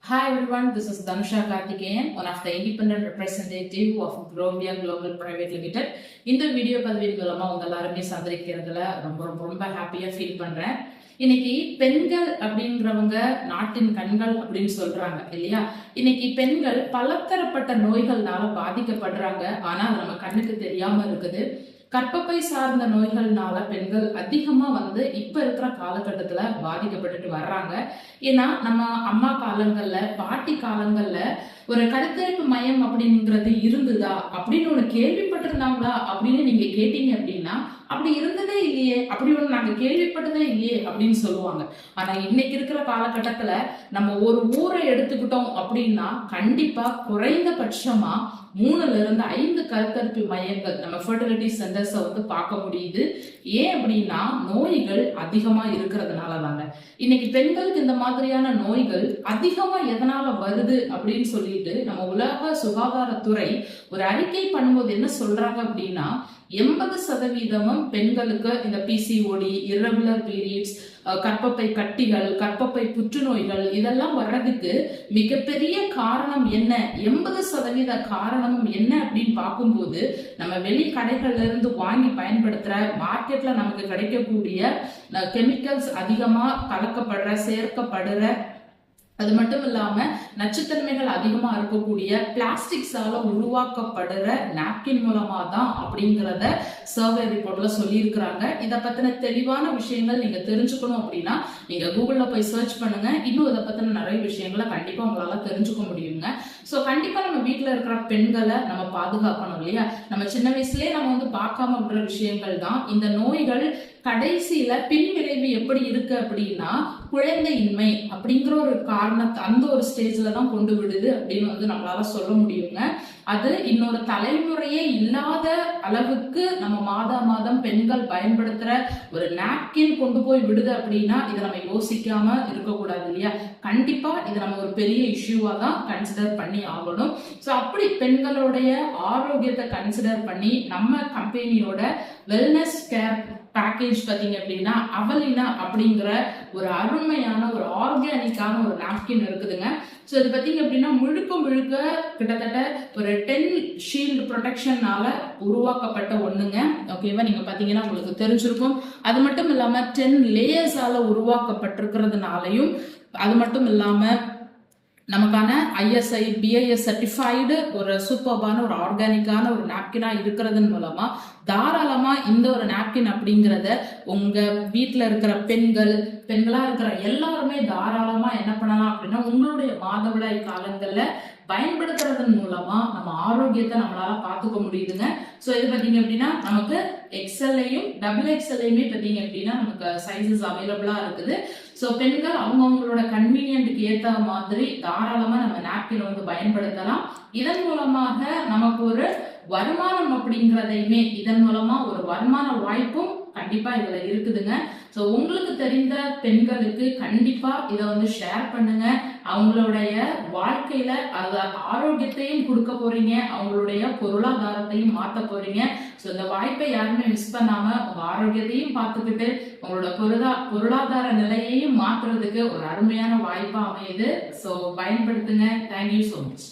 Hi everyone, this is Dhanusha Karthikeyan, one of the independent representative of Grovia Global Private Limited. இந்த video பதிவின் மூலமா உங்க எல்லாருமே சந்திக்கிறதுல ரொம்ப ரொம்ப ரொம்ப ஹாப்பியா ஃபீல் பண்றேன். இன்னைக்கு பெண்கள் அப்படிங்கிறவங்க நாட்டின் கண்கள் அப்படின்னு சொல்றாங்க இல்லையா? இன்னைக்கு பெண்கள் பலதரப்பட்ட நோய்கள்னால பாதிக்கப்படுறாங்க. ஆனா அது நம்ம கண்ணுக்கு தெரியாம இருக்குது. கர்ப்பப்பை சார்ந்த நோய்கள்னால பெண்கள் அதிகமா இப்ப இருக்கிற காலகட்டத்துல பாதிக்கப்பட்டுட்டு வர்றாங்க. ஏன்னா நம்ம அம்மா காலங்கள்ல பாட்டி காலங்கள்ல ஒரு கருத்தரிப்பு மையம் அப்படிங்கிறது இருந்ததா அப்படின்னு ஒண்ணு கேள்விப்பட்டிருந்தாங்களா அப்படின்னு நீங்க கேட்டீங்க அப்படின்னா அப்படி இருந்ததே இல்லையே, அப்படி ஒண்ணு நாங்க கேள்விப்பட்டதே இல்லையே அப்படின்னு சொல்லுவாங்க. ஆனா இன்னைக்கு இருக்கிற காலகட்டத்துல நம்ம ஒரு ஊரை எடுத்துக்கிட்டோம் அப்படின்னா கண்டிப்பா குறைந்தபட்சமா 3ல இருந்து 5 கருத்தரிப்பு மையங்கள் நம்ம ஃபெர்டிலிட்டி சென்டர்ஸை பார்க்க முடியுது. ஏன் அப்படின்னா நோய்கள் அதிகமா இருக்கிறதுனால தாங்க. இன்னைக்கு பெண்களுக்கு இந்த மாதிரியான நோய்கள் அதிகமா எதனால வருது அப்படின்னு சொல்லிட்டு நம்ம உலக சுகாதாரத்துறை ஒரு அறிக்கை பண்ணும்போது என்ன சொல்றாங்க அப்படின்னா 80% பெண்களுக்கு இந்த பிசிஓடி, irregular periods, கர்ப்பப்பை கட்டிகள், கர்ப்பப்பை புற்றுநோய்கள் இதெல்லாம் வர்றதுக்கு மிகப்பெரிய காரணம் என்ன, 80% காரணமும் என்ன அப்படின்னு பார்க்கும்போது நம்ம வெளி கடைகள்ல இருந்து வாங்கி பயன்படுத்துற மார்க்கெட்ல நமக்கு கிடைக்கக்கூடிய கெமிக்கல்ஸ் அதிகமா கலக்கப்படுற சேர்க்கப்படுற, அது மட்டும் இல்லாம நச்சுத்தன்மைகள் அதிகமா இருக்கக்கூடிய பிளாஸ்டிக்ஸால உருவாக்கப்படுற நாப்கின் மூலமா தான் அப்படிங்கிறத சர்வே ரிப்போர்ட்ல சொல்லியிருக்கிறாங்க. இதை பத்தின தெளிவான விஷயங்கள் நீங்க தெரிஞ்சுக்கணும் அப்படின்னா நீங்க கூகுள்ல போய் சர்ச் பண்ணுங்க. இன்னும் இதை பத்தின நிறைய விஷயங்களை கண்டிப்பா உங்களால தெரிஞ்சுக்க முடியுங்க. ஸோ கண்டிப்பா நம்ம வீட்டுல இருக்கிற பெண்களை நம்ம பாதுகாக்கணும் இல்லையா? நம்ம சின்ன வயசுலயே நம்ம பார்க்காம விடுற விஷயங்கள் தான் இந்த நோய்கள். கடைசியில பின் விளைவு எப்படி இருக்கு அப்படின்னா குழந்தையின்மை அப்படிங்கிற ஒரு காரணத்தை அந்த ஒரு ஸ்டேஜ்ல தான் கொண்டு விடுது அப்படின்னு நம்மளால சொல்ல முடியுங்க. அது இன்னொரு தலைமுறையே இல்லாத அளவுக்கு நம்ம மாதம் பெண்கள் பயன்படுத்துற ஒரு நாப்கின் கொண்டு போய் விடுது அப்படின்னா இதை நம்ம யோசிக்காம இருக்கக்கூடாது இல்லையா? கண்டிப்பா இதை நம்ம ஒரு பெரிய இஷ்யூவா தான் கன்சிடர் பண்ணி ஆகணும். ஸோ அப்படி பெண்களுடைய ஆரோக்கியத்தை கன்சிடர் பண்ணி நம்ம கம்பெனியோட வெல்னஸ் கேர் பேக்கேஜ் பார்த்தீங்க அப்படின்னா அவலினா அப்படிங்கிற ஒரு அருமையான ஒரு ஆர்கானிக்கான ஒரு நாப்கின் இருக்குதுங்க. ஸோ இது பார்த்தீங்க அப்படின்னா முழுக்க கிட்டத்தட்ட ஒரு 10 ஷீல்டு ப்ரொடெக்ஷனால உருவாக்கப்பட்ட ஒண்ணுங்க. ஓகேவா? நீங்க பார்த்தீங்கன்னா உங்களுக்கு தெரிஞ்சிருக்கும். அது மட்டும் இல்லாம 10 லேயர்ஸால உருவாக்கப்பட்டிருக்கிறதுனாலையும், அது மட்டும் இல்லாம நமக்கான ISI BIS சர்டிஃபைடு ஒரு சூப்பர்பான ஒரு ஆர்கானிக்கான ஒரு நாப்கினா இருக்கிறதன் மூலமா தாராளமா இந்த ஒரு நாப்கின் அப்படிங்கிறத உங்க வீட்டுல இருக்கிற பெண்களா இருக்கிற எல்லாருமே தாராளமா என்ன பண்ணலாம் அப்படின்னா உங்களுடைய மாதவிடாய் காலங்கள்ல பயன்படுத்துறதன் மூலமா நம்ம ஆரோக்கியத்தை நம்மளால பார்த்துக்க முடியுதுங்க. ஸோ இது பார்த்தீங்க அப்படின்னா நமக்கு XLஐயும் XXLஐயுமே பார்த்தீங்க அப்படின்னா நமக்கு சைஸஸ் அவைலபிளா இருக்குது. ஸோ பெண்கள் அவங்கவுங்களோட கன்வீனியன்ட்டுக்கு ஏற்ற மாதிரி தாராளமா நம்ம நாப்கின் பயன்படுத்தலாம். இதன் மூலமாக நமக்கு ஒரு வருமானம் அப்படிங்கிறதையுமே இதன் மூலமா ஒரு வருமான வாய்ப்பும் கண்டிப்பா இதுல இருக்குதுங்க. ஸோ உங்களுக்கு தெரிந்த பெண்களுக்கு கண்டிப்பா இதை ஷேர் பண்ணுங்க. அவங்களுடைய வாழ்க்கையில அது ஆரோக்கியத்தையும் கொடுக்க போறீங்க, அவங்களுடைய பொருளாதாரத்தையும் மாத்த போறீங்க. ஸோ இந்த வாய்ப்பை யாருமே மிஸ் பண்ணாம உங்க ஆரோக்கியத்தையும் பார்த்துக்கிட்டு உங்களோட பொருளாதார நிலையையும் மாற்றுறதுக்கு ஒரு அருமையான வாய்ப்பா அமையுது. ஸோ பயன்படுத்துங்க. Thank you so much.